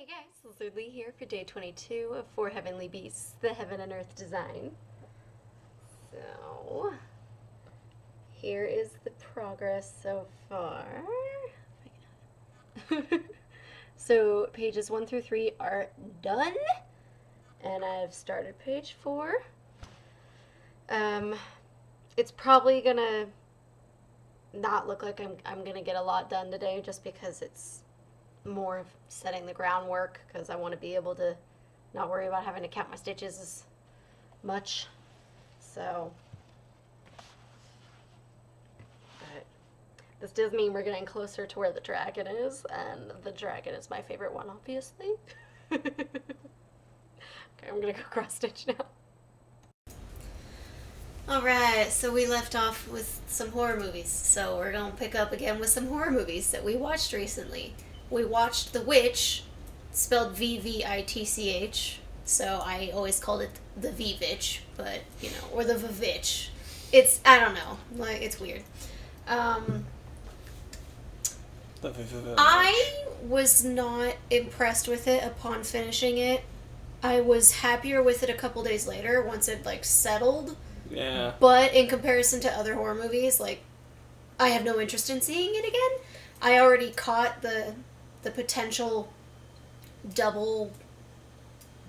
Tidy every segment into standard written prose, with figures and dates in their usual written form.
Hey guys, Lizardlea here for day 22 of Four Heavenly Beasts, the Heaven and Earth design. So, here is the progress so far. So, pages 1 through 3 are done, and I've started page 4. It's probably gonna not look like I'm gonna get a lot done today just because it's more of setting the groundwork, because I want to be able to not worry about having to count my stitches as much. So, but this does mean we're getting closer to where the dragon is, and the dragon is my favorite one, obviously. Okay, I'm gonna go cross stitch now. Alright, so we left off with some horror movies, so we're gonna pick up again with some horror movies that we watched recently. We watched The Witch, spelled V-V-I-T-C-H, so I always called it the V-Vitch, but, you know, or the V-Vitch. It's, I don't know, like, it's weird. I was not impressed with it upon finishing it. I was happier with it a couple days later, once it, like, settled. Yeah. But in comparison to other horror movies, like, I have no interest in seeing it again. I already caught the potential double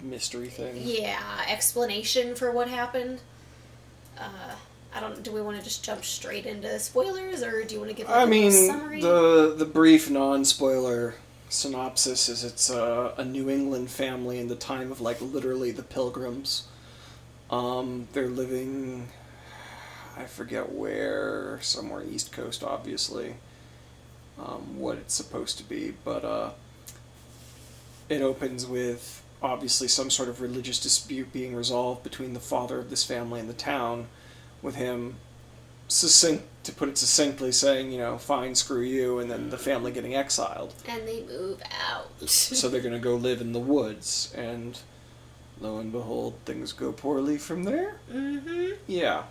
mystery thing. Yeah, explanation for what happened. Do we want to just jump straight into spoilers, or do you want to give like, a little summary? the brief non-spoiler synopsis is it's a New England family in the time of like literally the Pilgrims. They're living, I forget where, somewhere East Coast, obviously. What it's supposed to be, but it opens with obviously some sort of religious dispute being resolved between the father of this family and the town, with him to put it succinctly, saying, you know, fine, screw you, and then the family getting exiled. And they move out. So they're going to go live in the woods, and lo and behold, things go poorly from there. Mm-hmm. Yeah.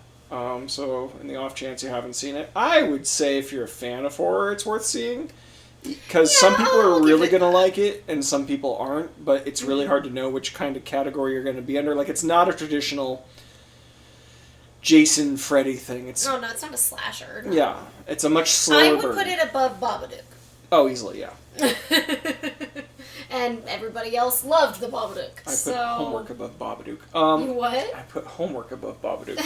So, in the off chance you haven't seen it, I would say if you're a fan of horror, it's worth seeing. Because some people are really going to like it, and some people aren't, but it's really hard to know which kind of category you're going to be under. Like, it's not a traditional Jason, Freddy thing. It's no, it's not a slasher. No. Yeah, it's a much slower I would burn. put it above Babadook. Oh, easily, yeah. And everybody else loved the Babadook. I put homework above Babadook. You what? I put homework above Babadook.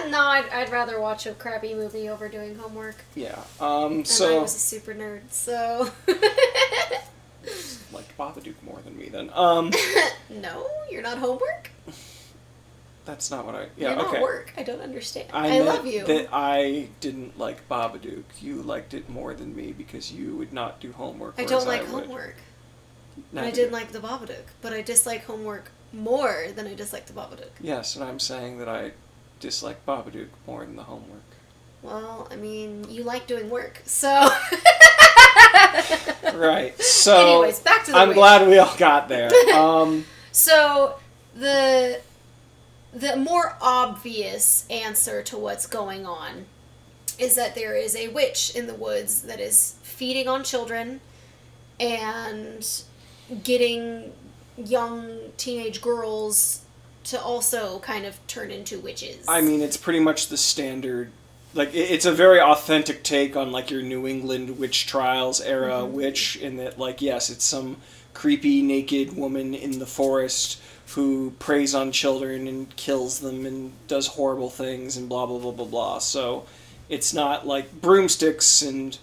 No, I'd rather watch a crappy movie over doing homework. Yeah. And I was a super nerd, so. Liked Babadook more than me then. No, you're not homework? That's not what I. Yeah, you're okay. not work. I don't understand. I love you. That I didn't like Babadook. You liked it more than me because you would not do homework. I don't like homework. I didn't like the Babadook, but I dislike homework more than I dislike the Babadook. Yes, and I'm saying that I dislike Babadook more than the homework. Well, I mean, you like doing work, so. Right. So. Anyways, back to the I'm witch. glad we all got there. So the more obvious answer to what's going on is that there is a witch in the woods that is feeding on children and getting young teenage girls to also kind of turn into witches. I mean, it's pretty much the standard. Like, it's a very authentic take on, like, your New England witch trials era witch, in that, like, yes, it's some creepy, naked woman in the forest who preys on children and kills them and does horrible things and blah, blah, blah, blah, blah. So, it's not, like, broomsticks and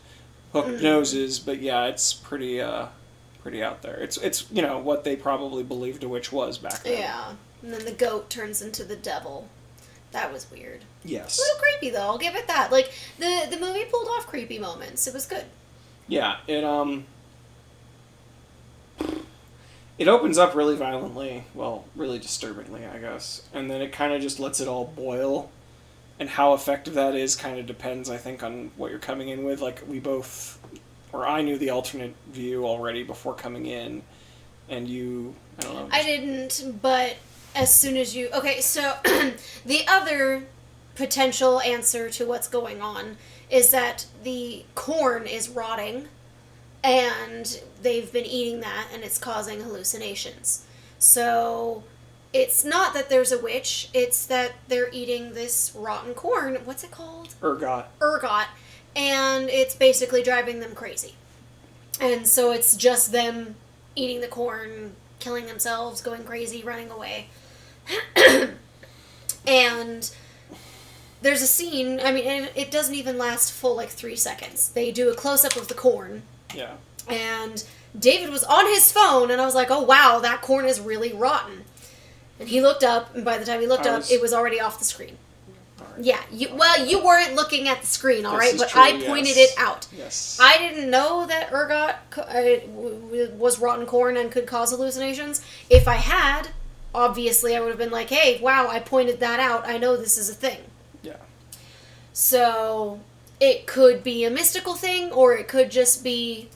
hooked noses, but, yeah, it's pretty out there. It's you know, what they probably believed a witch was back then. Yeah. And then the goat turns into the devil. That was weird. Yes. A little creepy, though. I'll give it that. Like, the movie pulled off creepy moments. It was good. Yeah, it opens up really violently, well, really disturbingly, I guess, and then it kind of just lets it all boil, and how effective that is kind of depends, I think, on what you're coming in with. Like, I knew the alternate view already before coming in, and you, I don't know. I didn't, but as soon as you... Okay, so the other potential answer to what's going on is that the corn is rotting, And they've been eating that, and it's causing hallucinations. So it's not that there's a witch, it's that they're eating this rotten corn. What's it called? Ergot. Ergot. And it's basically driving them crazy. And so it's just them eating the corn, killing themselves, going crazy, running away. And there's a scene, I mean, and it doesn't even last full 3 seconds. They do a close-up of the corn. Yeah. And David was on his phone, and I was like, oh, wow, that corn is really rotten. And he looked up, and by the time he looked up, it was already off the screen. Right. Yeah, you weren't looking at the screen, all right? But true, I pointed it out. Yes. I didn't know that ergot was rotten corn and could cause hallucinations. If I had, obviously I would have been like, hey, wow, I pointed that out. I know this is a thing. Yeah. So it could be a mystical thing, or it could just be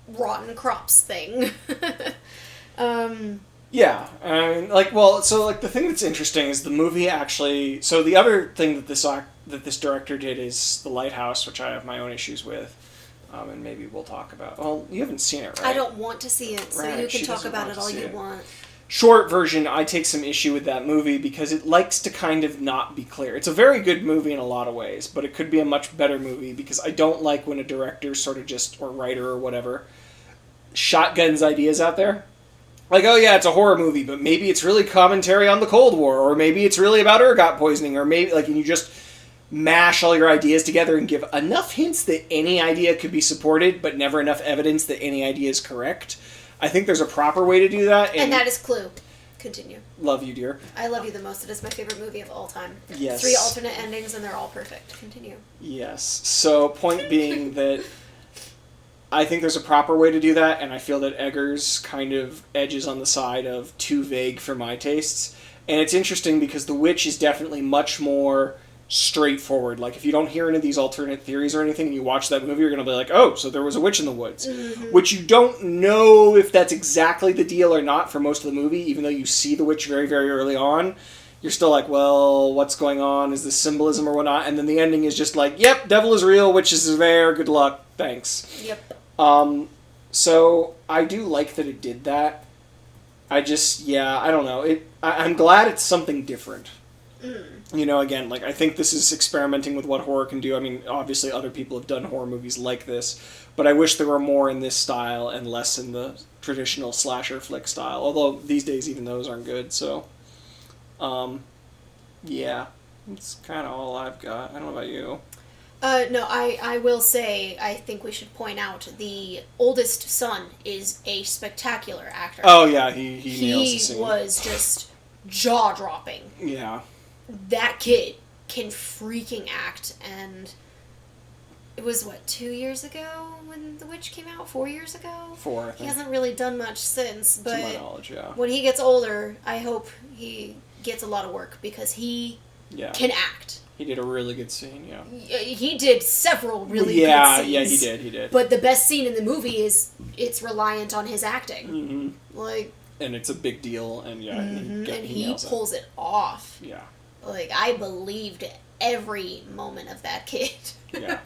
rotten crops thing. Yeah, I mean, the thing that's interesting is the movie actually. So the other thing that this director did is The Lighthouse, which I have my own issues with, and maybe we'll talk about. Well, you haven't seen it, right? I don't want to see it, so right. You can talk about it all you want. Short version, I take some issue with that movie because it likes to kind of not be clear. It's a very good movie in a lot of ways, but it could be a much better movie because I don't like when a director sort of just, or writer or whatever, shotguns ideas out there. Like, oh yeah, it's a horror movie, but maybe it's really commentary on the Cold War, or maybe it's really about ergot poisoning, or maybe, and you just mash all your ideas together and give enough hints that any idea could be supported, but never enough evidence that any idea is correct. I think there's a proper way to do that. And that is Clue. Continue. Love you, dear. I love you the most. It is my favorite movie of all time. Yes. 3 alternate endings, and they're all perfect. Continue. Yes. So, point being that I think there's a proper way to do that, and I feel that Eggers kind of edges on the side of too vague for my tastes. And it's interesting because The Witch is definitely much more straightforward. Like, if you don't hear any of these alternate theories or anything, and you watch that movie, you're going to be like, oh, so there was a witch in the woods. Mm-hmm. Which you don't know if that's exactly the deal or not for most of the movie, even though you see the witch very, very early on. You're still like, well, what's going on? Is this symbolism or whatnot? And then the ending is just like, yep, devil is real, witches are there, good luck, thanks. Yep. So I do like that it did that. I don't know. I'm glad it's something different. Mm. Again, I think this is experimenting with what horror can do. I mean, obviously other people have done horror movies like this, but I wish there were more in this style and less in the traditional slasher flick style. Although these days even those aren't good, so... yeah. That's kind of all I've got. I don't know about you. No, I will say, I think we should point out the oldest son is a spectacular actor. Oh, yeah, he nails the scene. He was just jaw-dropping. Yeah. That kid can freaking act, and it was, 2 years ago when The Witch came out? 4 years ago? 4, I think. He hasn't really done much since, but... To my knowledge, yeah. When he gets older, I hope he gets a lot of work, because he can act. He did a really good scene, yeah. He did several really good scenes. Yeah, he did. But the best scene in the movie is it's reliant on his acting. Mm-hmm. And it's a big deal, and he pulls it off. Yeah. I believed every moment of that kid. Yeah.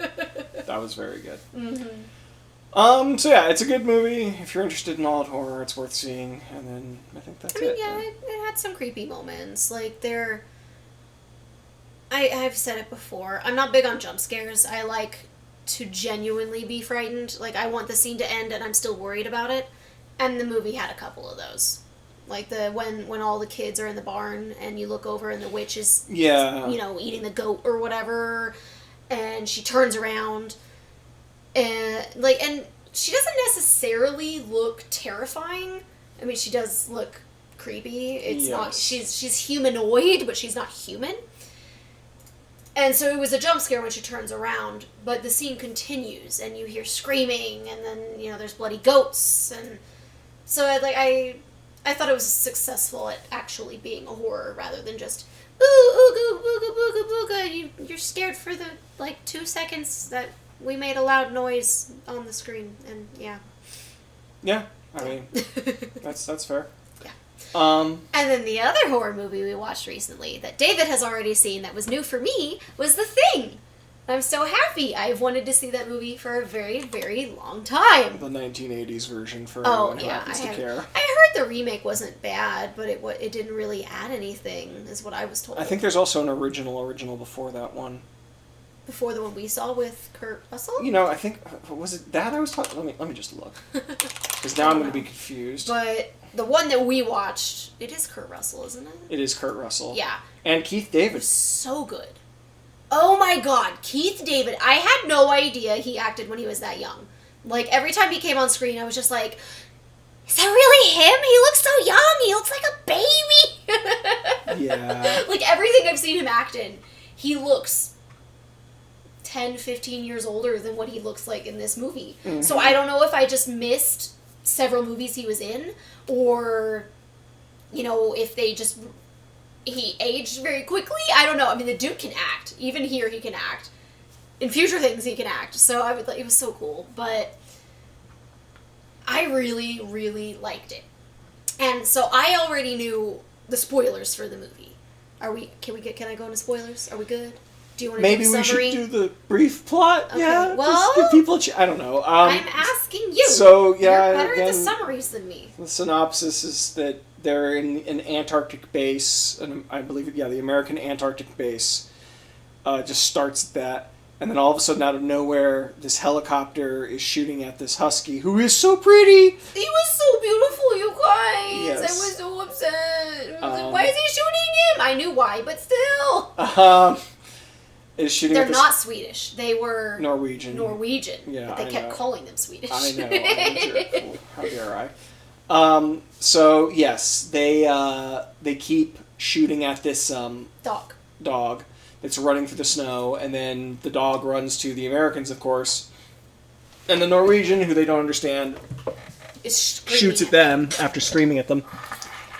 That was very good. Mm-hmm. So yeah, it's a good movie. If you're interested in alt horror, it's worth seeing. And then I think that's it. Yeah, it had some creepy moments. I've said it before. I'm not big on jump scares. I like to genuinely be frightened. I want the scene to end and I'm still worried about it. And the movie had a couple of those. When all the kids are in the barn and you look over and the witch is, eating the goat or whatever, and she turns around and she doesn't necessarily look terrifying. I mean, she does look creepy. It's not, she's humanoid, but she's not human. And so it was a jump scare when she turns around, but the scene continues, and you hear screaming, and then, there's bloody goats, and so I thought it was successful at actually being a horror, rather than just, ooh, ooga, booga, booga, booga, you're scared for the, 2 seconds that we made a loud noise on the screen, and yeah. Yeah, I mean, that's fair. And then the other horror movie we watched recently that David has already seen that was new for me was The Thing. I'm so happy. I've wanted to see that movie for a very, very long time. The 1980s version for anyone who happens to care. I heard the remake wasn't bad, but it didn't really add anything, is what I was told. I think there's also an original before that one. Before the one we saw with Kurt Russell? You know, I think, was it that I was talking? Let me just look. Because now I'm going to be confused. But the one that we watched, it is Kurt Russell, isn't it? It is Kurt Russell. Yeah. And Keith David. So good. Oh my god, Keith David. I had no idea he acted when he was that young. Like, every time he came on screen, I was just like, is that really him? He looks so young. He looks like a baby. Yeah. Like, everything I've seen him act in, he looks 10, 15 years older than what he looks like in this movie. Mm-hmm. So I don't know if I just missed several movies he was in, or, you know, if he aged very quickly. I don't know. I mean, the dude can act. Even here, he can act. In future things, he can act. So it was so cool. But I really, really liked it. And so I already knew the spoilers for the movie. Can I go into spoilers? Are we good? Do you want to do a summary? Maybe we should do the brief plot. Okay. Yeah. Well, just give people I don't know. I'm asking you. So, yeah. You're better at the summaries than me. The synopsis is that they're in an Antarctic base, and I believe, the American Antarctic base just starts at that. And then all of a sudden, out of nowhere, this helicopter is shooting at this husky, who is so pretty. He was so beautiful, you guys. Yes. I was so upset. Why is he shooting him? I knew why, but still. Is shooting. They're not Swedish. They were Norwegian. Yeah, but they kept calling them Swedish. I know. How dare I? So yes, they keep shooting at this dog that's running through the snow, and then the dog runs to the Americans, of course, and the Norwegian, who they don't understand, shoots at them after screaming at them,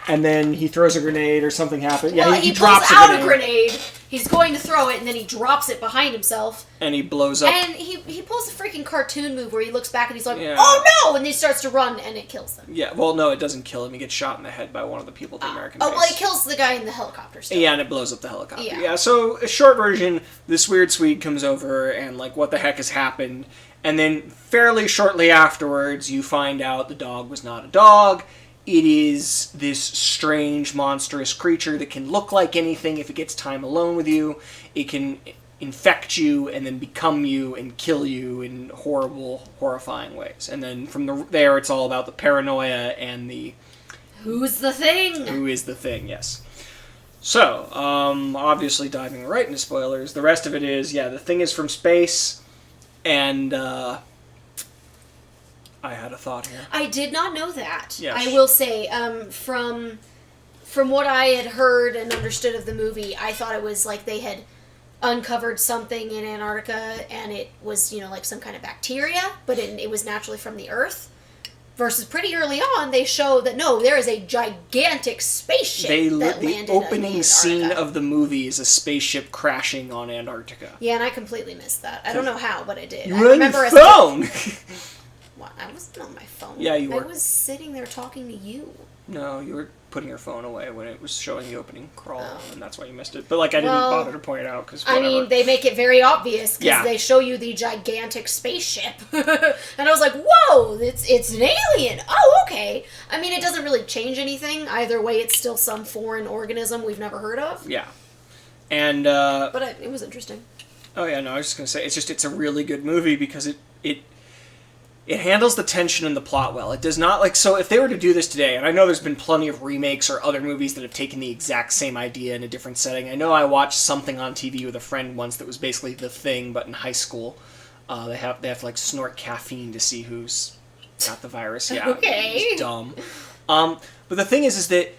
and then he throws a grenade or something happens. Well, he drops out a grenade. He's going to throw it, and then he drops it behind himself. And he blows up. And he pulls a freaking cartoon move where he looks back and he's like, oh no! And he starts to run, and it kills him. Yeah, well, no, it doesn't kill him. He gets shot in the head by one of the people at the American base. Oh, well, it kills the guy in the helicopter still. Yeah, and it blows up the helicopter. Yeah, so, a short version, this weird Swede comes over, and, like, what the heck has happened? And then, fairly shortly afterwards, you find out the dog was not a dog. It is this strange, monstrous creature that can look like anything if it gets time alone with you. It can infect you and then become you and kill you in horrible, horrifying ways. And then from there, it's all about the paranoia and the... Who's the thing? Who is the thing, yes. So, obviously diving right into spoilers, the rest of it is, the thing is from space, and... I had a thought here. I did not know that. Yes. I will say, from what I had heard and understood of the movie, I thought it was like they had uncovered something in Antarctica, and it was, like some kind of bacteria, but it was naturally from the Earth. Versus pretty early on, they show that, no, there is a gigantic spaceship that landed the opening scene of the movie is a spaceship crashing on Antarctica. Yeah, and I completely missed that. I don't know how, but I did. You were on your phone! What? I wasn't on my phone. Yeah, you were. I was sitting there talking to you. No, you were putting your phone away when it was showing the opening crawl, and that's why you missed it. But, I didn't bother to point it out, because I mean, they make it very obvious, because they show you the gigantic spaceship. And I was like, whoa, it's an alien! Oh, okay. I mean, it doesn't really change anything. Either way, it's still some foreign organism we've never heard of. Yeah. And, But it was interesting. Oh, yeah, no, I was just going to say, it's a really good movie, because it handles the tension and the plot well. It does not, so if they were to do this today, and I know there's been plenty of remakes or other movies that have taken the exact same idea in a different setting. I know I watched something on TV with a friend once that was basically The Thing, but in high school. They have to, snort caffeine to see who's got the virus. Yeah, okay. It's dumb. But the thing is that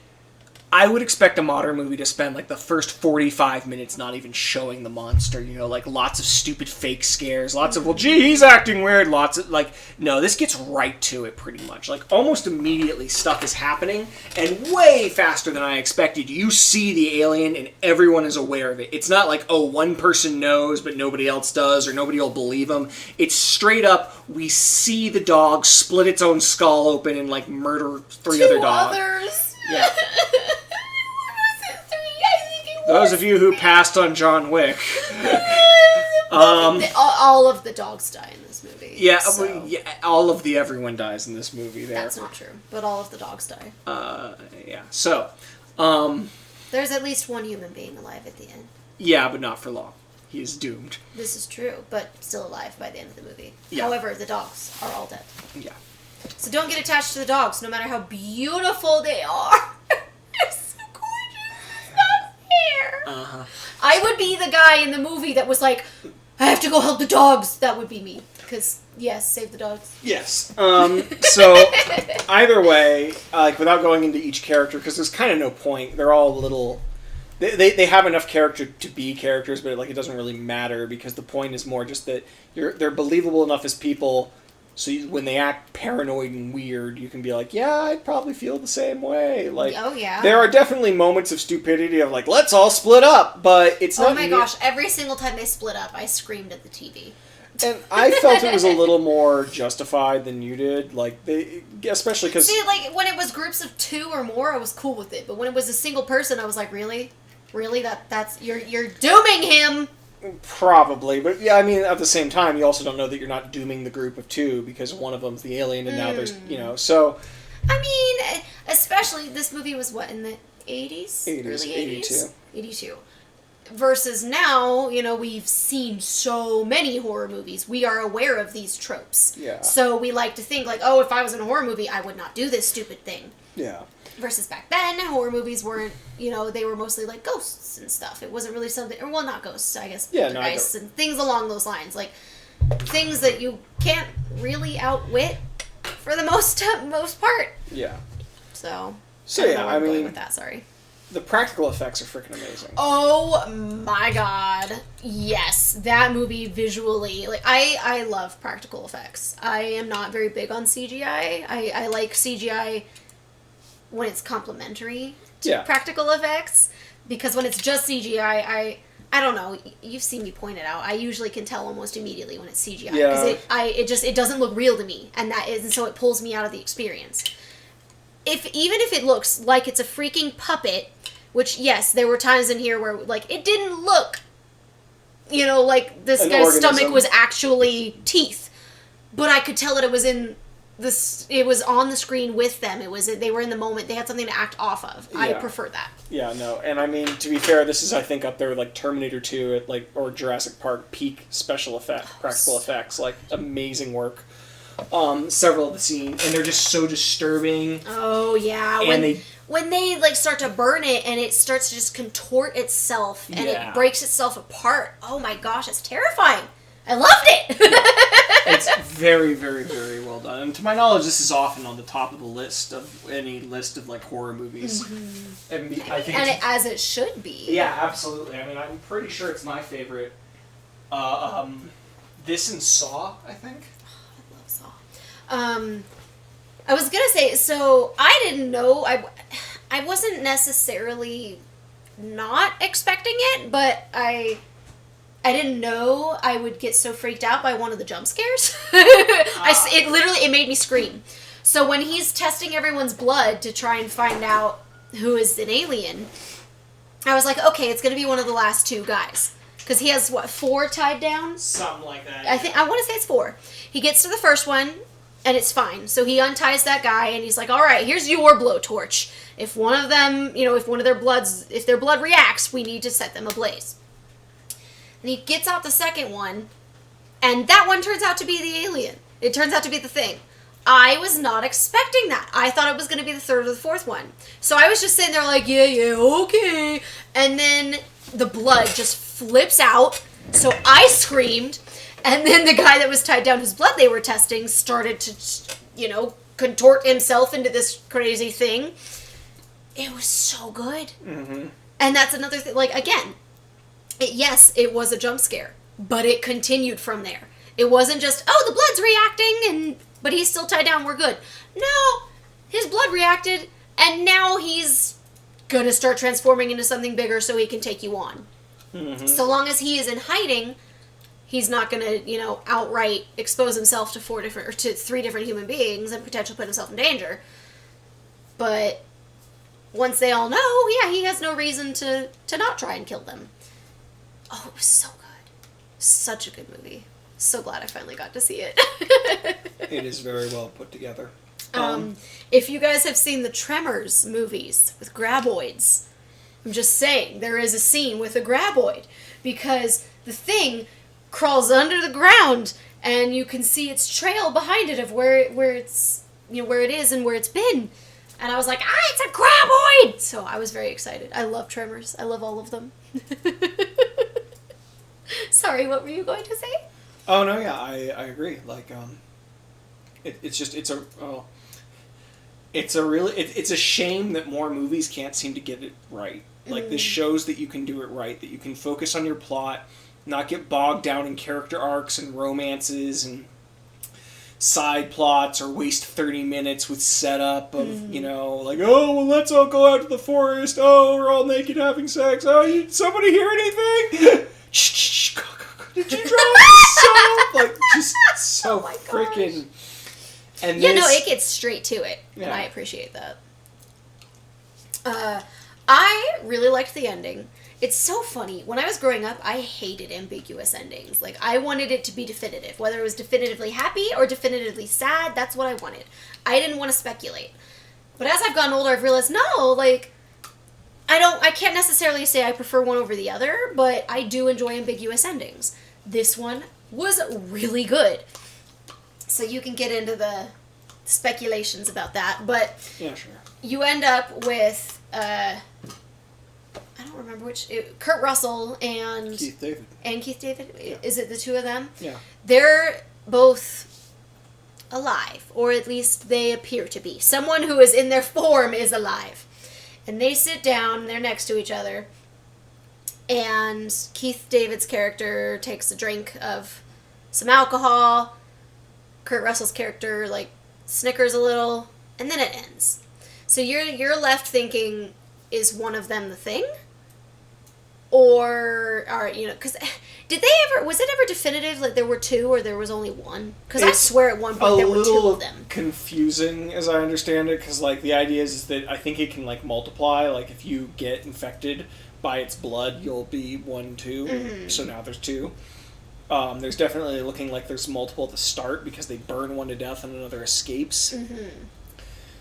I would expect a modern movie to spend, the first 45 minutes not even showing the monster, lots of stupid fake scares, lots of, gee, he's acting weird, lots of, no, this gets right to it pretty much. Almost immediately stuff is happening, and way faster than I expected. You see the alien, and everyone is aware of it. It's not one person knows, but nobody else does, or nobody will believe them. It's straight up, we see the dog split its own skull open and, murder three other dogs. Others. Yeah. Those of you who passed on John Wick. The All of the dogs die in this movie. Yeah, so. yeah, all of the everyone dies in this movie. There. That's not true, but all of the dogs die. Yeah. So, there's at least one human being alive at the end. Yeah, but not for long. He is doomed. This is true, but still alive by the end of the movie. Yeah. However, the dogs are all dead. Yeah. So don't get attached to the dogs, no matter how beautiful they are. They're so gorgeous. It's not fair. Uh-huh. I would be the guy in the movie that was like, I have to go help the dogs. That would be me. Because, yes, save the dogs. Yes. So, either way, without going into each character, because there's kind of no point. They're all little... They have enough character to be characters, but it doesn't really matter, because the point is more just that they're believable enough as people, so when they act paranoid and weird, you can be like, yeah, I'd probably feel the same way. Like, oh, yeah. There are definitely moments of stupidity of, like, let's all split up, but it's not... Oh, my gosh. Every single time they split up, I screamed at the TV. And I felt it was a little more justified than you did, especially because... See, when it was groups of 2 or more, I was cool with it, but when it was a single person, I was like, really? Really? That's you're dooming him. Probably, but yeah, I mean, at the same time, you also don't know that you're not dooming the group of 2 because one of them's the alien, and now there's so. I mean, especially this movie was what, in the 80s? 80s, early 82. 82. Versus now, we've seen so many horror movies. We are aware of these tropes. Yeah. So we like to think oh, if I was in a horror movie, I would not do this stupid thing. Yeah. Versus back then, horror movies weren't, they were mostly like ghosts and stuff. It wasn't really something, or well, not ghosts, I guess. Yeah, poltergeists and things along those lines. Like, things that you can't really outwit for the most part. Yeah. So yeah, I mean, with that, sorry. The practical effects are freaking amazing. Oh my god. Yes, that movie visually, I love practical effects. I am not very big on CGI. I like CGI when it's complementary to practical effects, because when it's just CGI, I don't know, you've seen me point it out, I usually can tell almost immediately when it's CGI, because it doesn't look real to me, and so it pulls me out of the experience. Even if it looks like it's a freaking puppet, which, yes, there were times in here where, it didn't look, like this guy's stomach was actually teeth, but I could tell that it was it was on the screen with them. They were in the moment. They had something to act off of. Yeah. I prefer that. Yeah, no. And I mean, to be fair, this is, I think, up there with like Terminator 2 or Jurassic Park peak practical effects, amazing work. Several of the scenes, and they're just so disturbing. Oh yeah. When they start to burn it and it starts to just contort itself and it breaks itself apart. Oh my gosh, it's terrifying. I loved it. It's very, very, very well done. And to my knowledge, this is often on the top of the list of any list of horror movies. Mm-hmm. And I think as it should be. Yeah, absolutely. I mean, I'm pretty sure it's my favorite. This and Saw, I think. I love Saw. I was gonna say, so I didn't know. I wasn't necessarily not expecting it, but I didn't know I would get so freaked out by one of the jump scares. It made me scream. So when he's testing everyone's blood to try and find out who is an alien, I was like, okay, it's going to be one of the last 2 guys. Because he has, 4 tied down? Something like that. I want to say it's 4. He gets to the first one, and it's fine. So he unties that guy, and he's like, all right, here's your blowtorch. If one of them, if their blood reacts, we need to set them ablaze. And he gets out the second one, and that one turns out to be the alien. It turns out to be the thing. I was not expecting that. I thought it was going to be the 3rd or the 4th one. So I was just sitting there like, yeah, okay. And then the blood just flips out, so I screamed, and then the guy that was tied down whose blood they were testing started to, contort himself into this crazy thing. It was so good. Mm-hmm. And that's another thing, again, yes, it was a jump scare, but it continued from there. It wasn't just, oh, the blood's reacting, but he's still tied down, we're good. No, his blood reacted, and now he's gonna start transforming into something bigger so he can take you on. Mm-hmm. So long as he is in hiding, he's not gonna, outright expose himself to 3 different human beings and potentially put himself in danger. But once they all know, yeah, he has no reason to not try and kill them. Oh, it was so good. Such a good movie. So glad I finally got to see it. It is very well put together. If you guys have seen the Tremors movies with graboids, I'm just saying, there is a scene with a graboid because the thing crawls under the ground and you can see its trail behind it of where it's, where it is and where it's been. And I was like, it's a graboid! So I was very excited. I love Tremors. I love all of them. Sorry, what were you going to say? Oh, no, yeah, I agree. Like, it's a shame that more movies can't seem to get it right. Like, this shows that you can do it right, that you can focus on your plot, not get bogged down in character arcs and romances and side plots, or waste 30 minutes with setup of, like, oh, well, let's all go out to the forest, oh, we're all naked having sex, oh, somebody hear anything? Shh, did you drop soap? Like, just so freaking... And it gets straight to it, and I appreciate that. I really liked the ending. It's so funny. When I was growing up, I hated ambiguous endings. Like, I wanted it to be definitive. Whether it was definitively happy or definitively sad, that's what I wanted. I didn't want to speculate. But as I've gotten older, I've realized, no, like, I can't necessarily say I prefer one over the other, but I do enjoy ambiguous endings. This one was really good. So you can get into the speculations about that, but yeah, sure. You end up with I don't remember Kurt Russell and Keith David. Yeah. Is it the two of them? Yeah. They're both alive, or at least they appear to be. Someone who is in their form is alive. And they sit down, they're next to each other, and Keith David's character takes a drink of some alcohol. Kurt Russell's character, like, snickers a little, and then it ends. So you're left thinking, is one of them the thing? Or, because was it ever definitive that there were two or there was only one? Because I swear at one point there were two of them. Confusing, as I understand it, because, like, the idea is that I think it can, like, multiply. Like, if you get infected by its blood, you'll be 1, 2. Mm-hmm. So now there's 2. There's definitely looking like there's multiple at the start because they burn one to death and another escapes. Mm-hmm.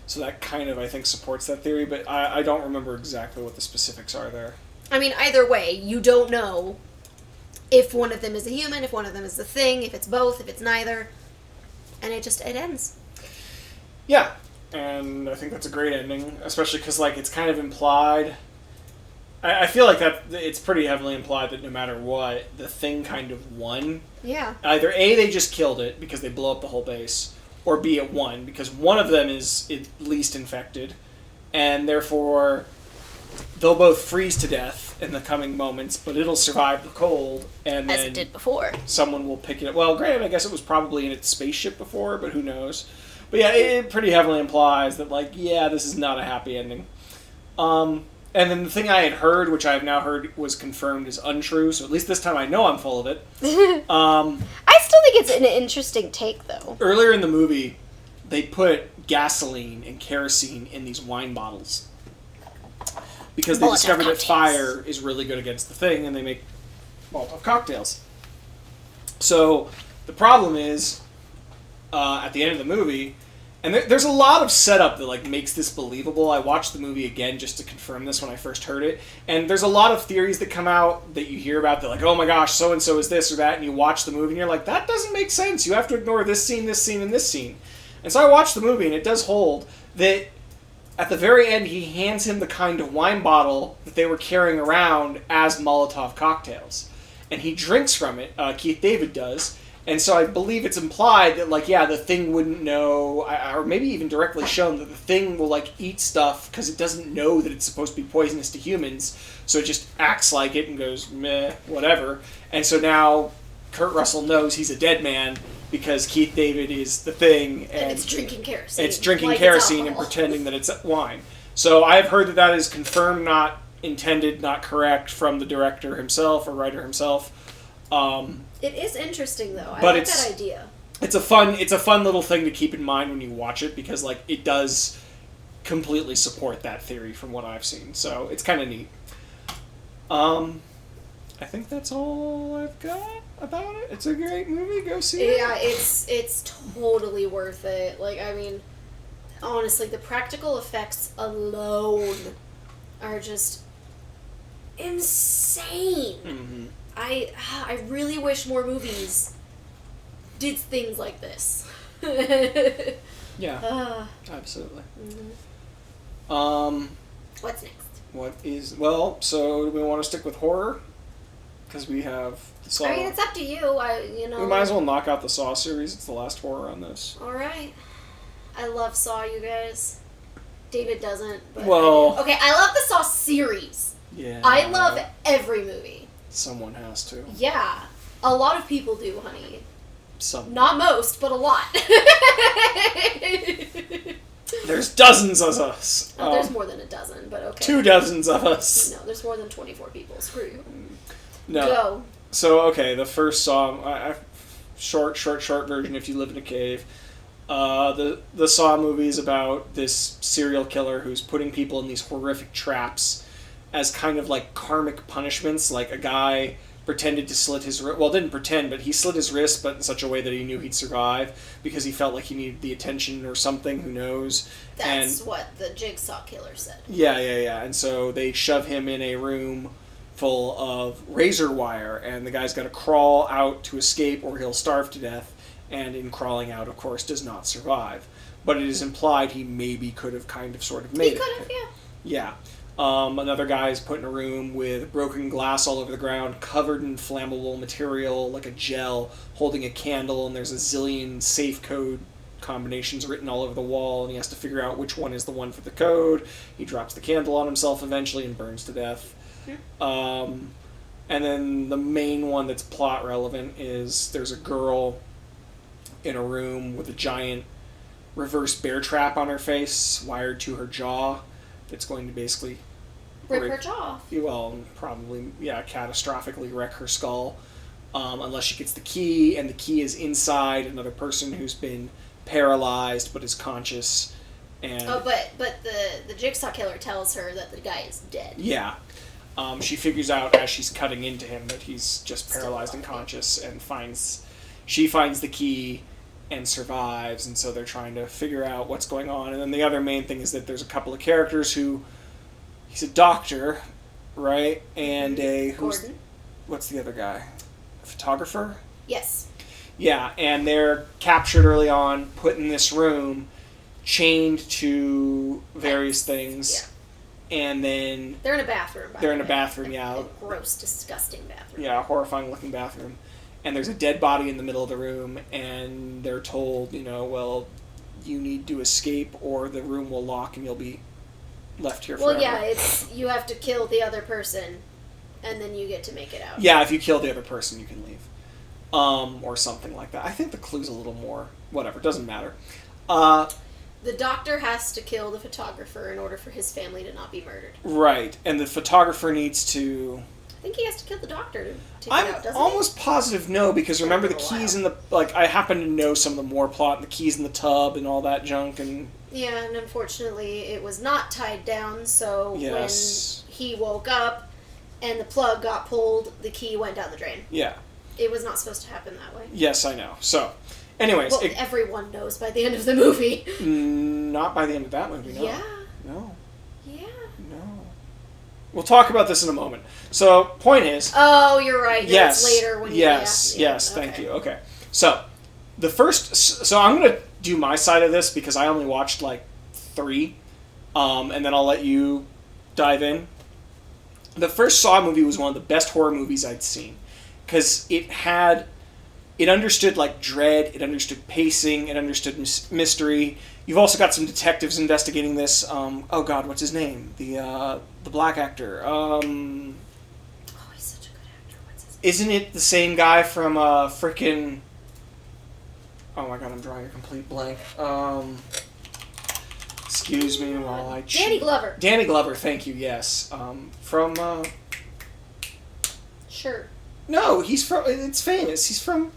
So that kind of, I think, supports that theory, but I don't remember exactly what the specifics are there. I mean, either way, you don't know if one of them is a human, if one of them is the thing, if it's both, if it's neither. And it ends. Yeah, and I think that's a great ending, especially because, like, it's kind of implied... I feel like that it's pretty heavily implied that no matter what, the thing kind of won. Yeah. Either A, they just killed it because they blow up the whole base, or B, it won because one of them is at least infected, and therefore they'll both freeze to death in the coming moments, but it'll survive the cold, and then as it did before. Someone will pick it up. Well, granted, I guess it was probably in its spaceship before, but who knows? But yeah, it pretty heavily implies that, like, yeah, this is not a happy ending. And then the thing I had heard, which I have now heard was confirmed, is untrue, so at least this time I know I'm full of it. I still think it's an interesting take, though. Earlier in the movie, they put gasoline and kerosene in these wine bottles. Because they discovered that fire is really good against the thing, and they make Molotov cocktails. So, the problem is, at the end of the movie... And there's a lot of setup that, like, makes this believable. I watched the movie again just to confirm this when I first heard it. And there's a lot of theories that come out that you hear about that, like, oh my gosh, so-and-so is this or that, and you watch the movie and you're like, that doesn't make sense. You have to ignore this scene, and this scene. And so I watched the movie, and it does hold that at the very end he hands him the kind of wine bottle that they were carrying around as Molotov cocktails. And he drinks from it, Keith David does. And so I believe it's implied that, like, yeah, the thing wouldn't know, or maybe even directly shown that the thing will, like, eat stuff because it doesn't know that it's supposed to be poisonous to humans, so it just acts like it and goes, meh, whatever. And so now Kurt Russell knows he's a dead man because Keith David is the thing. And it's drinking kerosene. It's drinking kerosene and pretending that it's wine. So I've heard that that is confirmed, not intended, not correct from the director himself or writer himself. It is interesting, though. I like that idea. It's a fun little thing to keep in mind when you watch it because, like, it does completely support that theory from what I've seen. So it's kind of neat. I think that's all I've got about it. It's a great movie. Go see it. Yeah, it's totally worth it. Like, I mean, honestly, the practical effects alone are just insane. Mm-hmm. I really wish more movies did things like this. Yeah, absolutely. Mm-hmm. What's next? So do we want to stick with horror? Because we have the Saw. I mean, it's up to you. We might as well knock out the Saw series. It's the last horror on this. All right. I love Saw, you guys. David doesn't. But okay, I love the Saw series. Yeah. I love every movie. Someone has to. Yeah. A lot of people do, honey. Some. Not most, but a lot. There's dozens of us. Oh, there's more than a dozen, but okay. 2 dozens of us. No, there's more than 24 people. Screw you. No. Go. So, okay, the first Saw, short version if you live in a cave. The Saw movie is about this serial killer who's putting people in these horrific traps as kind of like karmic punishments. Like a guy pretended to slit his wrist. Well, didn't pretend, but he slit his wrist, but in such a way that he knew he'd survive because he felt like he needed the attention or something. Who knows? That's what the Jigsaw killer said. Yeah. And so they shove him in a room full of razor wire, and the guy's got to crawl out to escape or he'll starve to death, and in crawling out, of course, does not survive. But it is implied he maybe could have kind of sort of made it. He could have, yeah. Yeah. Another guy is put in a room with broken glass all over the ground, covered in flammable material, like a gel, holding a candle, and there's a zillion safe code combinations written all over the wall, and he has to figure out which one is the one for the code. He drops the candle on himself eventually and burns to death. And then the main one that's plot relevant is there's a girl in a room with a giant reverse bear trap on her face, wired to her jaw, that's going to basically rip her jaw off. Well, probably, catastrophically wreck her skull, unless she gets the key, and the key is inside another person who's been paralyzed but is conscious. And but the Jigsaw killer tells her that the guy is dead. Yeah. She figures out as she's cutting into him that he's just paralyzed and conscious, and she finds the key and survives, and so they're trying to figure out what's going on. And then the other main thing is that there's a couple of characters he's a doctor, right? And Gordon. What's the other guy? A photographer? Yes. Yeah, and they're captured early on, put in this room, chained to various things. Yeah. And then they're in a bathroom. They're in a bathroom, yeah. A gross, disgusting bathroom. Yeah, a horrifying looking bathroom. And there's a dead body in the middle of the room, and they're told, you need to escape or the room will lock and you'll be left here forever. Well, yeah, it's you have to kill the other person, and then you get to make it out. Yeah, if you kill the other person, you can leave. Or something like that. I think the clue's a little more... Whatever, doesn't matter. The doctor has to kill the photographer in order for his family to not be murdered. Right, and the photographer needs to... I think he has to kill the doctor to take I'm it out, doesn't almost positive no, because remember the keys in the... I happen to know some of the more plot, and the keys in the tub and all that junk, and... Yeah, and unfortunately it was not tied down, so yes. When he woke up and the plug got pulled, the key went down the drain. Yeah. It was not supposed to happen that way. Yes, I know. So, anyways... Well, everyone knows by the end of the movie. Not by the end of that movie, no. Yeah. No. Yeah. No. We'll talk about this in a moment. So, point is... Oh, you're right. Yes. It's later when you... Yes, thank you. Okay. So, the first... So, I'm going to do my side of this because I only watched, 3. And then I'll let you dive in. The first Saw movie was one of the best horror movies I'd seen. Because it understood dread, it understood pacing, it understood mystery. You've also got some detectives investigating this. Oh God, what's his name? The black actor. Oh, he's such a good actor. What's his name? Isn't it the same guy from frickin'? Oh my God, I'm drawing a complete blank. Excuse me while I. Danny Glover. Danny Glover, thank you. Yes, from. Sure. No, he's from... It's famous. He's from...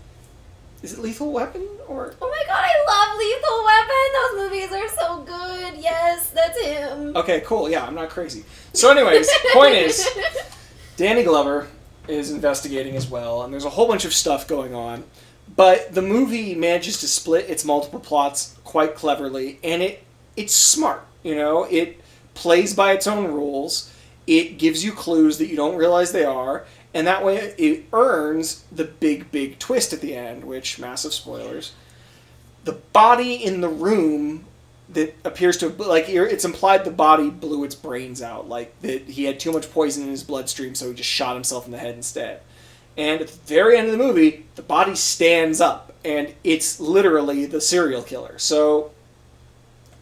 Is it Lethal Weapon? Or... Oh my God, I love Lethal Weapon! Those movies are so good. Yes, that's him. Okay, cool. Yeah, I'm not crazy. So anyways, point is, Danny Glover is investigating as well, and there's a whole bunch of stuff going on. But the movie manages to split its multiple plots quite cleverly, and it's smart. It plays by its own rules. It gives you clues that you don't realize they are, and that way it earns the big twist at the end, which, massive spoilers. The body in the room that appears to, like, it's implied the body blew its brains out, like that he had too much poison in his bloodstream, so he just shot himself in the head instead. And at the very end of the movie, the body stands up, and it's literally the serial killer. So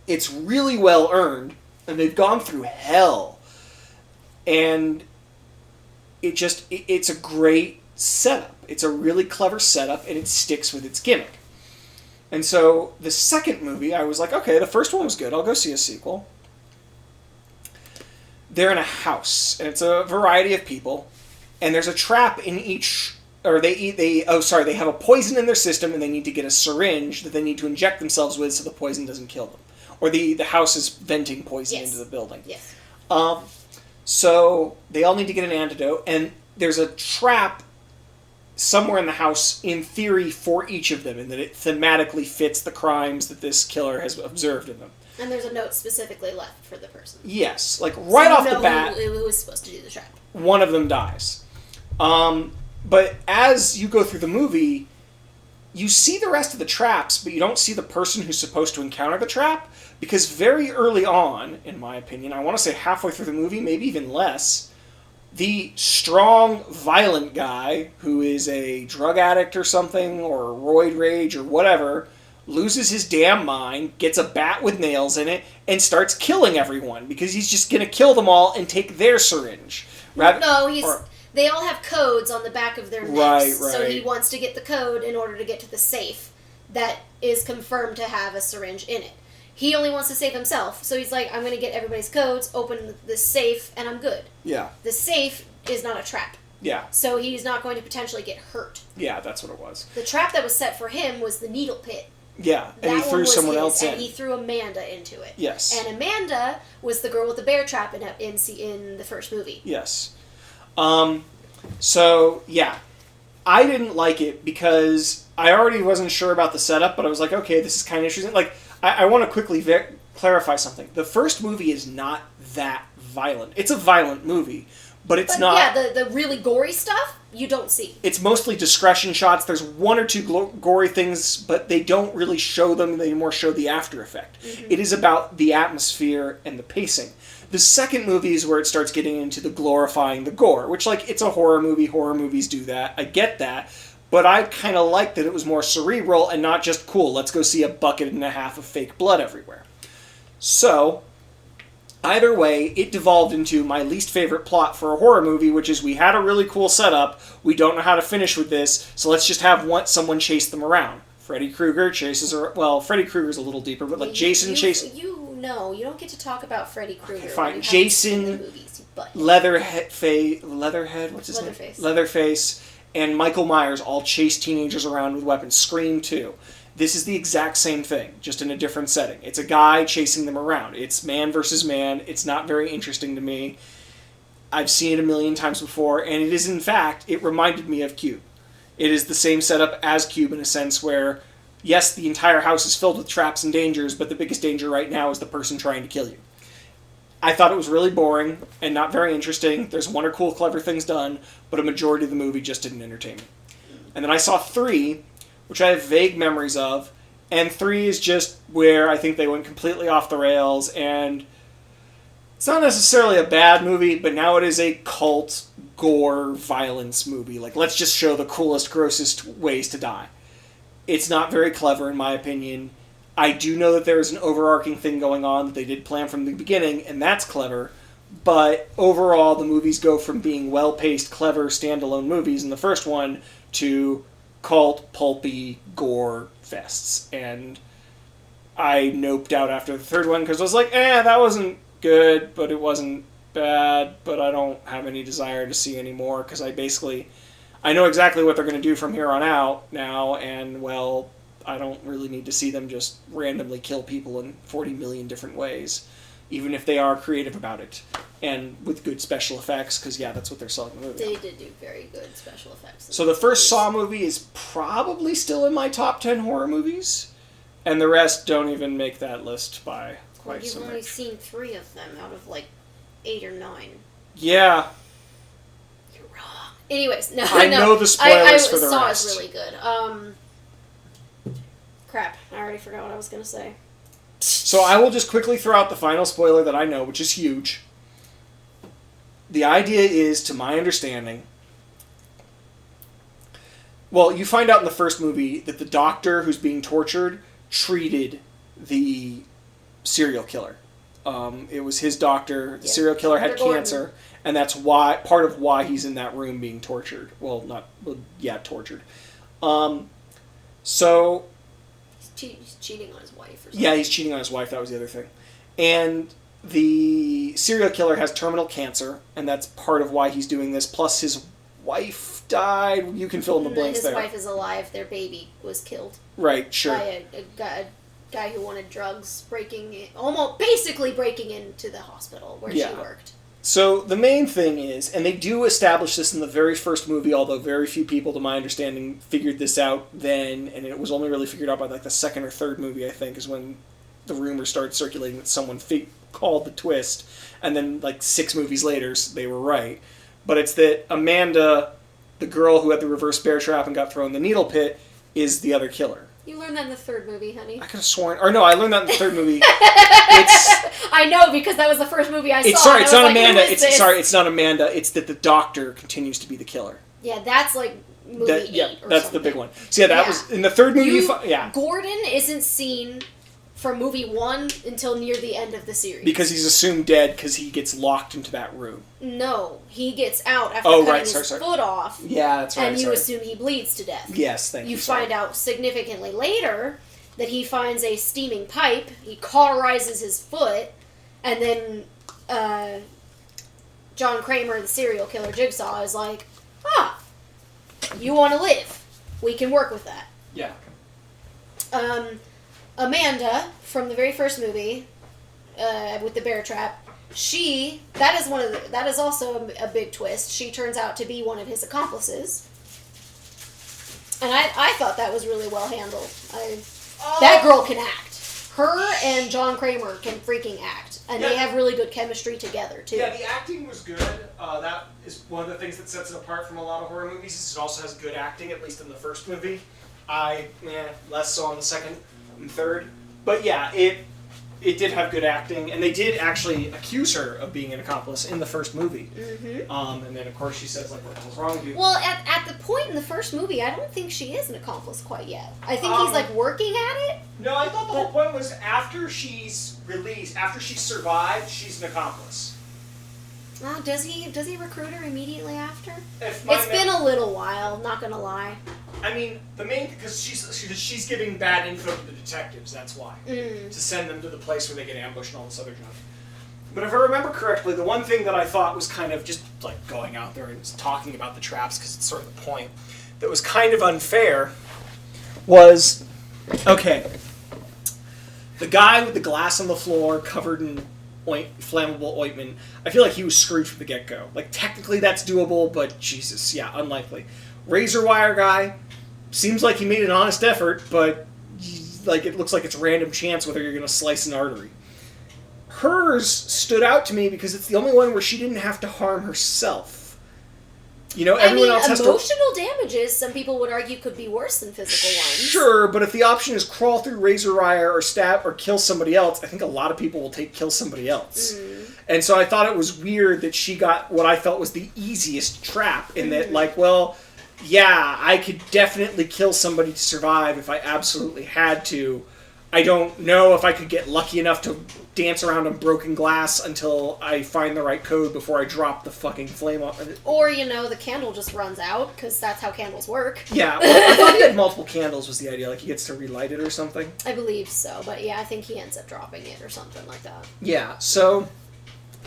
it's really well earned, and they've gone through hell. And it's a great setup. It's a really clever setup, and it sticks with its gimmick. And so the second movie, I was like, okay, the first one was good. I'll go see a sequel. They're in a house, and it's a variety of people, and there's a trap in each, or they have a poison in their system, and they need to get a syringe that they need to inject themselves with so the poison doesn't kill them. Or the house is venting poison into the building. Yes. So they all need to get an antidote, and there's a trap somewhere in the house, in theory, for each of them, and that it thematically fits the crimes that this killer has observed in them. And there's a note specifically left for the person. Yes, like right off the bat, who is supposed to do the trap. One of them dies. But as you go through the movie, you see the rest of the traps, but you don't see the person who's supposed to encounter the trap, because very early on, in my opinion, I want to say halfway through the movie, maybe even less, the strong, violent guy, who is a drug addict or something, or roid rage or whatever, loses his damn mind, gets a bat with nails in it, and starts killing everyone, because he's just going to kill them all and take their syringe. They all have codes on the back of their necks, right. So he wants to get the code in order to get to the safe that is confirmed to have a syringe in it. He only wants to save himself, so he's like, I'm going to get everybody's codes, open the safe, and I'm good. Yeah. The safe is not a trap. Yeah. So he's not going to potentially get hurt. Yeah, that's what it was. The trap that was set for him was the needle pit. Yeah, and he threw someone else in. And he threw Amanda into it. Yes. And Amanda was the girl with the bear trap in the first movie. Yes. So, yeah. I didn't like it because I already wasn't sure about the setup, but I was like, okay, this is kind of interesting. Like, I want to quickly clarify something. The first movie is not that violent. It's a violent movie, but it's not... Yeah, the really gory stuff, you don't see. It's mostly discretion shots. There's one or two gory things, but they don't really show them. They more show the after effect. Mm-hmm. It is about the atmosphere and the pacing. The second movie is where it starts getting into the glorifying the gore, which, like, it's a horror movie. Horror movies do that. I get that. But I kind of liked that it was more cerebral and not just, cool, let's go see a bucket and a half of fake blood everywhere. So, either way, it devolved into my least favorite plot for a horror movie, which is we had a really cool setup, we don't know how to finish with this, so let's just have someone chase them around. Freddy Krueger chases her... Well, Freddy Krueger's a little deeper, but like Jason chases... You don't get to talk about Freddy Krueger. Okay, fine. Jason, Leatherhead, what's his name? Leatherface, and Michael Myers all chase teenagers around with weapons. Scream 2. This is the exact same thing, just in a different setting. It's a guy chasing them around. It's man versus man. It's not very interesting to me. I've seen it a million times before, and it is, in fact, it reminded me of Cube. It is the same setup as Cube in a sense where, yes, the entire house is filled with traps and dangers, but the biggest danger right now is the person trying to kill you. I thought it was really boring and not very interesting. There's one or cool, clever things done, but a majority of the movie just didn't entertain me. And then I saw 3, which I have vague memories of, and 3 is just where I think they went completely off the rails, and it's not necessarily a bad movie, but now it is a cult, gore, violence movie. Like, let's just show the coolest, grossest ways to die. It's not very clever, in my opinion. I do know that there's an overarching thing going on that they did plan from the beginning, and that's clever. But overall, the movies go from being well-paced, clever, standalone movies in the first one to cult, pulpy, gore fests. And I noped out after the third one because I was like, that wasn't good, but it wasn't bad, but I don't have any desire to see any more because I know exactly what they're going to do from here on out now, and, well, I don't really need to see them just randomly kill people in 40 million different ways, even if they are creative about it. and with good special effects, because, yeah, that's what they're selling the movie. They did do very good special effects. So the first Saw movie is probably still in my top 10 horror movies, and the rest don't even make that list by quite so much. You've only seen 3 of them out of, 8 or 9. Yeah. You're wrong. Anyways, no. I know the spoilers for the Saw rest. is really good. Crap. I already forgot what I was going to say. So I will just quickly throw out the final spoiler that I know, which is huge. The idea is, to my understanding... Well, you find out in the first movie that the doctor who's being tortured treated the serial killer. It was his doctor. The serial killer had cancer, and that's part of why he's in that room being tortured. Tortured. So... He's cheating on his wife or something. Yeah, he's cheating on his wife. That was the other thing. And the serial killer has terminal cancer, and that's part of why he's doing this. Plus, his wife died. You can fill in the blanks there. His wife is alive. Their baby was killed. Right, sure. By a guy who wanted drugs, basically breaking into the hospital where she worked. So the main thing is, and they do establish this in the very first movie, although very few people, to my understanding, figured this out then, and it was only really figured out by the second or third movie, I think, is when the rumor started circulating that someone called the twist, and then 6 movies later, they were right. But it's that Amanda, the girl who had the reverse bear trap and got thrown in the needle pit, is the other killer. You learned that in the third movie, honey. I could have sworn... Or no, I learned that in the third movie. I know, because that was the first movie I saw. It's not Amanda. It's not Amanda. It's that the doctor continues to be the killer. Yeah, that's movie 8 or that's something. the big one. So that was... In the third movie, Gordon isn't seen from movie 1 until near the end of the series. Because he's assumed dead because he gets locked into that room. No, he gets out after cutting his foot off. Yeah, that's right. And you assume he bleeds to death. Yes, thank you. You find out significantly later that he finds a steaming pipe, he cauterizes his foot, and then John Kramer, the serial killer Jigsaw, is like, you want to live. We can work with that. Yeah. Amanda, from the very first movie, with the bear trap, that is also a big twist. She turns out to be one of his accomplices. And I thought that was really well handled. That girl can act. Her and John Kramer can freaking act. And they have really good chemistry together, too. Yeah, the acting was good. That is one of the things that sets it apart from a lot of horror movies. Is it also has good acting, at least in the first movie. Less so on the second and third. But yeah, it did have good acting, and they did actually accuse her of being an accomplice in the first movie. Mm-hmm. And then, of course, she says, what the hell's wrong with you? Well, at the point in the first movie, I don't think she is an accomplice quite yet. I think he's, working at it. No, I thought the whole point was after she's released, after she's survived, she's an accomplice. Does he recruit her immediately after? It's been a little while, not gonna lie. I mean, because she's giving bad info to the detectives, that's why. To send them to the place where they get ambushed and all this other junk. But if I remember correctly, the one thing that I thought was kind of just going out there and talking about the traps, because it's sort of the point, that was kind of unfair, was, okay, the guy with the glass on the floor covered in flammable ointment, I feel like he was screwed from the get-go. Technically that's doable, but Jesus, yeah, unlikely. Razor wire guy, seems like he made an honest effort, but it looks like it's random chance whether you're going to slice an artery. Hers stood out to me because it's the only one where she didn't have to harm herself. Everyone else has emotional damages, some people would argue, could be worse than physical ones. Sure, but if the option is crawl through razor wire or stab or kill somebody else, I think a lot of people will kill somebody else. And so I thought it was weird that she got what I felt was the easiest trap in that, I could definitely kill somebody to survive if I absolutely had to. I don't know if I could get lucky enough to dance around on broken glass until I find the right code before I drop the fucking flame off. Or, the candle just runs out, because that's how candles work. Yeah, well, I thought he had multiple candles was the idea, he gets to relight it or something. I believe so, but yeah, I think he ends up dropping it or something like that. Yeah, so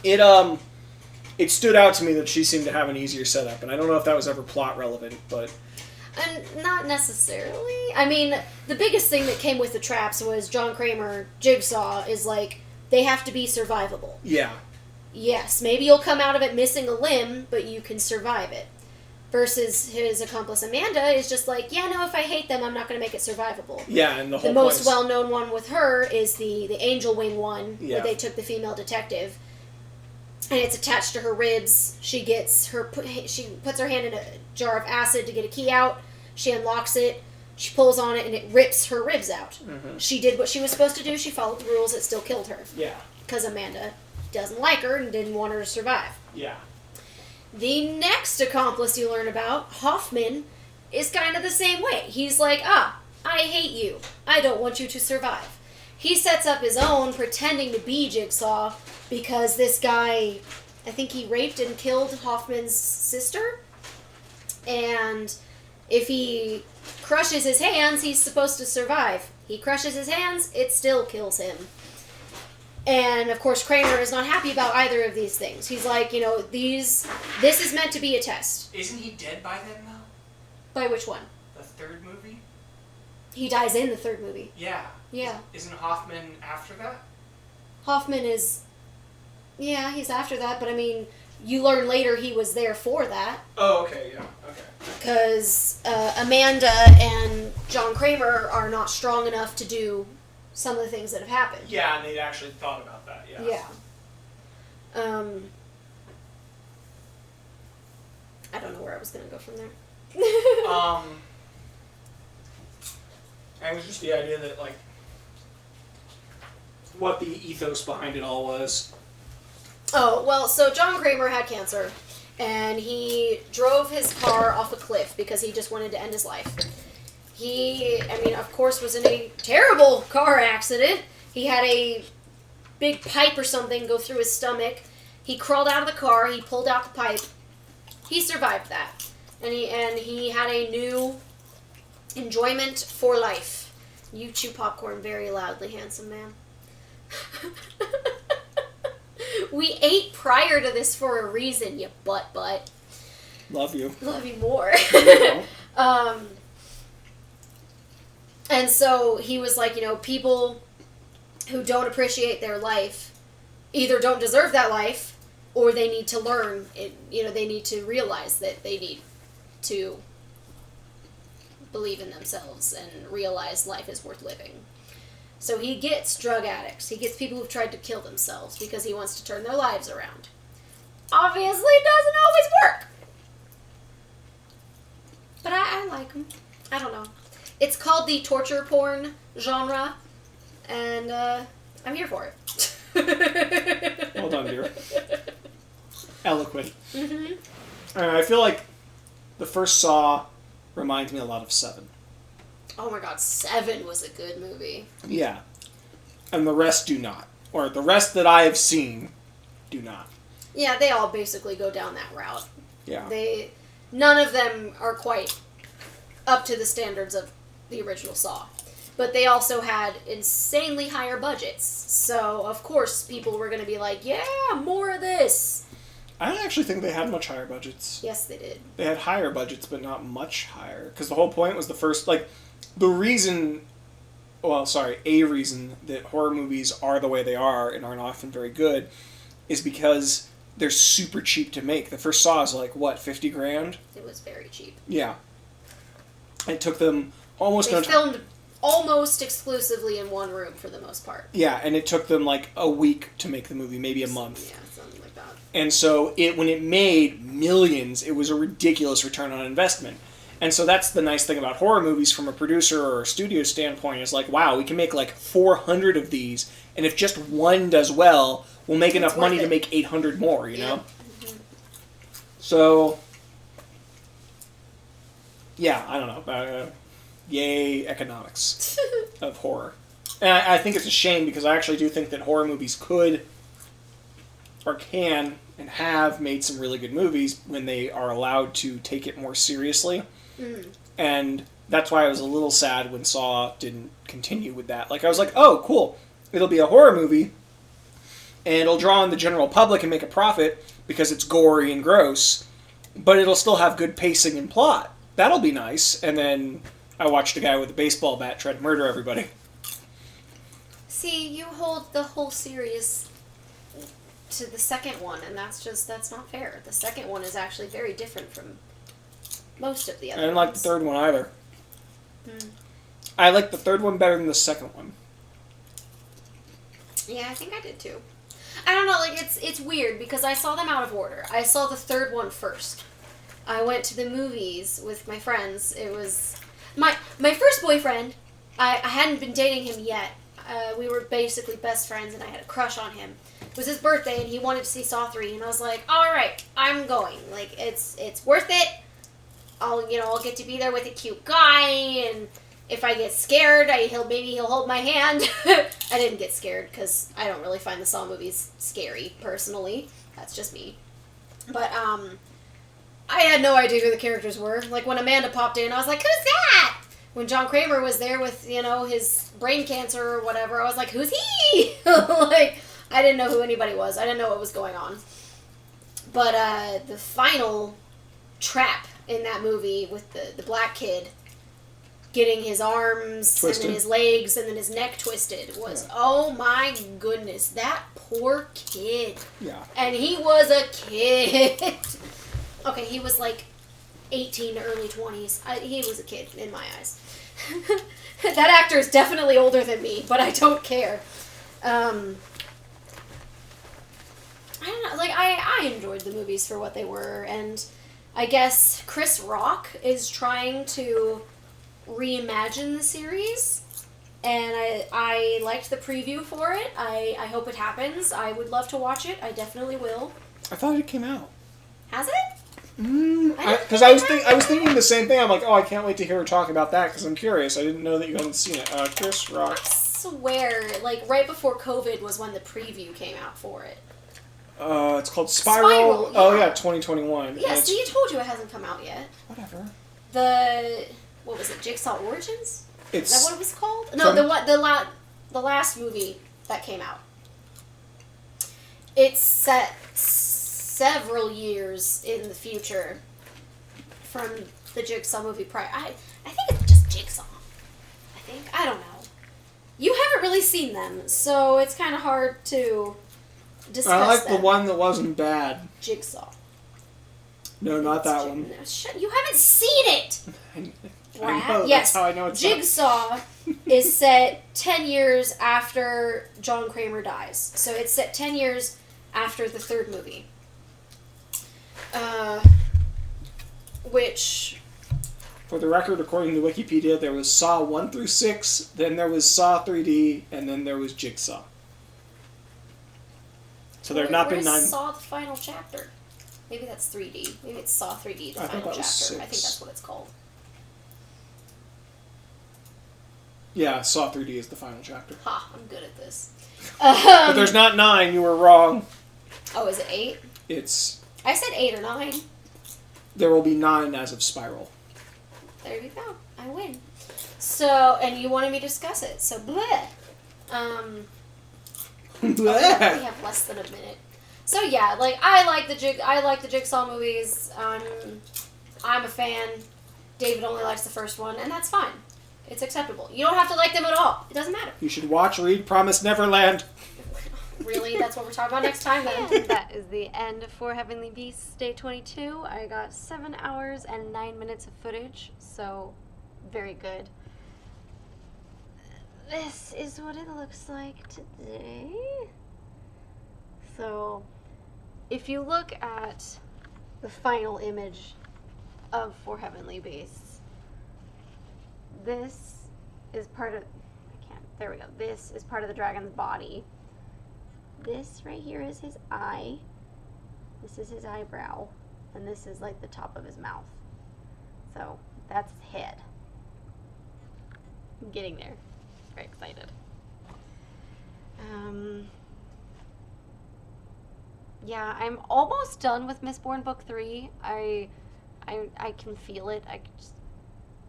it stood out to me that she seemed to have an easier setup, and I don't know if that was ever plot relevant, but... And not necessarily. I mean, the biggest thing that came with the traps was John Kramer, Jigsaw, is they have to be survivable. Yeah. yes, maybe you'll come out of it missing a limb, but you can survive it. Versus his accomplice Amanda is just like, yeah, no, if I hate them, I'm not going to make it survivable. Yeah, and the most well-known one with her is the angel wing one, yeah. where they took the female detective, and it's attached to her ribs. She puts her hand in a jar of acid to get a key out. She unlocks it. She pulls on it, and it rips her ribs out. Mm-hmm. She did what she was supposed to do. She followed the rules. It still killed her. Yeah. Because Amanda doesn't like her and didn't want her to survive. Yeah. The next accomplice you learn about, Hoffman, is kind of the same way. He's like, I hate you. I don't want you to survive. He sets up his own, pretending to be Jigsaw, because this guy, I think he raped and killed Hoffman's sister. And if he crushes his hands, he's supposed to survive. He crushes his hands, it still kills him. And, of course, Kramer is not happy about either of these things. He's like, this is meant to be a test. Isn't he dead by then, though? By which one? The third movie? He dies in the third movie. Yeah. Yeah. Isn't Hoffman after that? Hoffman is... Yeah, he's after that, but, I mean, you learn later he was there for that. Oh, okay, yeah, okay. Because Amanda and John Kramer are not strong enough to do some of the things that have happened. Yeah, and they'd actually thought about that, yeah. Yeah. I don't know where I was going to go from there. It was just the idea that, like, what the ethos behind it all was. Oh, well, so John Kramer had cancer, and he drove his car off a cliff because he just wanted to end his life. He, of course, was in a terrible car accident. He had a big pipe or something go through his stomach. He crawled out of the car. He pulled out the pipe. He survived that. And he had a new enjoyment for life. You chew popcorn very loudly, handsome man. We ate prior to this for a reason, you butt. Love you. Love you more. And so he was like, people who don't appreciate their life either don't deserve that life or they need to learn it, they need to realize that they need to believe in themselves and realize life is worth living. So he gets drug addicts. He gets people who've tried to kill themselves because he wants to turn their lives around. Obviously, it doesn't always work. But I like him. I don't know. It's called the torture porn genre, and I'm here for it. Well done, dear. Eloquent. Mm-hmm. I feel like the first Saw reminds me a lot of 7. Oh my god, 7 was a good movie. Yeah. And the rest do not. Or the rest that I have seen do not. Yeah, they all basically go down that route. Yeah. None of them are quite up to the standards of the original Saw. But they also had insanely higher budgets. So, of course, people were going to be like, yeah, more of this. I actually think they had much higher budgets. Yes, they did. They had higher budgets, but not much higher. Because the whole point was a reason that horror movies are the way they are and aren't often very good is because they're super cheap to make. The first Saw is like, what, 50 grand? It was very cheap. Yeah. It took them almost... They filmed almost exclusively in one room for the most part. Yeah, and it took them like a week to make the movie, maybe a month. Yeah, something like that. And so when it made millions, it was a ridiculous return on investment. And so that's the nice thing about horror movies from a producer or a studio standpoint is like, wow, we can make like 400 of these, and if just one does well, we'll make enough money to make 800 more, you know? Mm-hmm. So, yeah, I don't know. Yay, economics of horror. And I think it's a shame because I actually do think that horror movies could or can and have made some really good movies when they are allowed to take it more seriously. Mm. And that's why I was a little sad when Saw didn't continue with that. Like, I was like, oh, cool. It'll be a horror movie, and it'll draw on the general public and make a profit because it's gory and gross, but it'll still have good pacing and plot. That'll be nice. And then I watched a guy with a baseball bat try to murder everybody. See, you hold the whole series to the second one, and that's not fair. The second one is actually very different from most of the other I didn't ones. like the third one either. Hmm. I like the third one better than the second one. Yeah, I think I did too. I don't know, like, it's weird because I saw them out of order. I saw the third one first. I went to the movies with my friends. It was my first boyfriend. I hadn't been dating him yet. We were basically best friends, and I had a crush on him. It was his birthday, and he wanted to see Saw 3, and I was like, all right, I'm going. Like, it's worth it. I'll get to be there with a cute guy, and if I get scared, he'll hold my hand. I didn't get scared because I don't really find the Saw movies scary personally. That's just me. But I had no idea who the characters were. Like when Amanda popped in, I was like, "Who's that?" When John Kramer was there with his brain cancer or whatever, I was like, "Who's he?" Like I didn't know who anybody was. I didn't know what was going on. But the final trap in that movie with the black kid getting his arms Twisted. and then his legs and then his neck twisted was, oh my goodness, that poor kid. Yeah. And he was a kid. Okay, he was like 18 to early 20s. He was a kid in my eyes. That actor is definitely older than me, but I don't care. I don't know, like, I enjoyed the movies for what they were, and I guess Chris Rock is trying to reimagine the series, and I liked the preview for it. I hope it happens. I would love to watch it. I definitely will. I thought it came out. Has it? Because I was thinking the same thing. I'm like, oh, I can't wait to hear her talk about that because I'm curious. I didn't know that you hadn't seen it. Chris Rock. I swear, like right before COVID was when the preview came out for it. It's called Spiral. Spiral, yeah. Oh yeah, 2021. Yeah, see, I told you it hasn't come out yet. Whatever. What was it? Jigsaw Origins? Is It's that what it was called? No, the last movie that came out. It's set several years in the future from the Jigsaw movie prior. I think it's just Jigsaw. I don't know. You haven't really seen them, so it's kind of hard to discuss I like them. the one that wasn't bad. Jigsaw. No, not that one. No, you haven't seen it! I know, Yes, that's how I know it's Jigsaw is set 10 years after John Kramer dies. So it's set 10 years after the third movie. Which... For the record, according to Wikipedia, there was Saw 1 through 6, then there was Saw 3D, and then there was Jigsaw. So there have not been 9... Where's Saw the Final Chapter? Maybe that's 3D. Maybe it's Saw 3D, the I Final thought that Chapter. was 6. I think that's what it's called. Yeah, Saw 3D is the final chapter. Ha, I'm good at this. But there's not 9, you were wrong. Oh, is it 8? It's... I said 8 or 9. There will be 9 as of Spiral. There you go. I win. So, and you wanted me to discuss it, so bleh. We have less than a minute. So yeah, like I like the Jigsaw movies. I'm a fan. David only likes the first one, and that's fine. It's acceptable. You don't have to like them at all. It doesn't matter. You should watch, read, Promised Neverland. Really? That's what we're talking about next time then? That is the end of For Heavenly Beasts, Day 22. I got 7 hours and 9 minutes of footage, so very good. This is what it looks like today. So, if you look at the final image of For Heavenly Beasts, this is part of... There we go. This is part of the dragon's body. This right here is his eye. This is his eyebrow. And this is like the top of his mouth. So that's his head. I'm getting there. Very excited. Yeah, I'm almost done with Mistborn Book 3. I can feel it.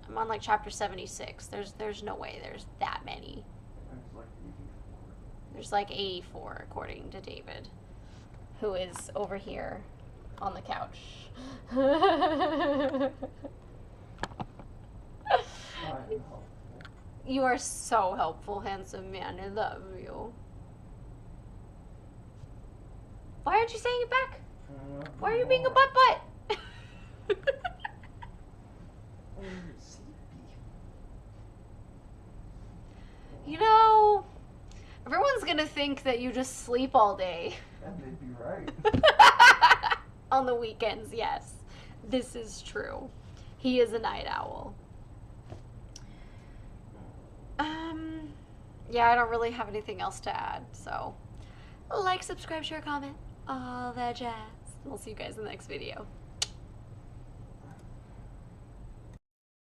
I'm on like chapter 76. There's no way there's that many. There's like 84 according to David, who is over here on the couch. You are so helpful, handsome man. I love you. Why aren't you saying it back? Why are you being a butt? You know, everyone's gonna think that you just sleep all day. And they'd be right. On the weekends, yes. This is true. He is a night owl. Yeah, I don't really have anything else to add, so like, subscribe, share, comment, all that jazz. We'll see you guys in the next video.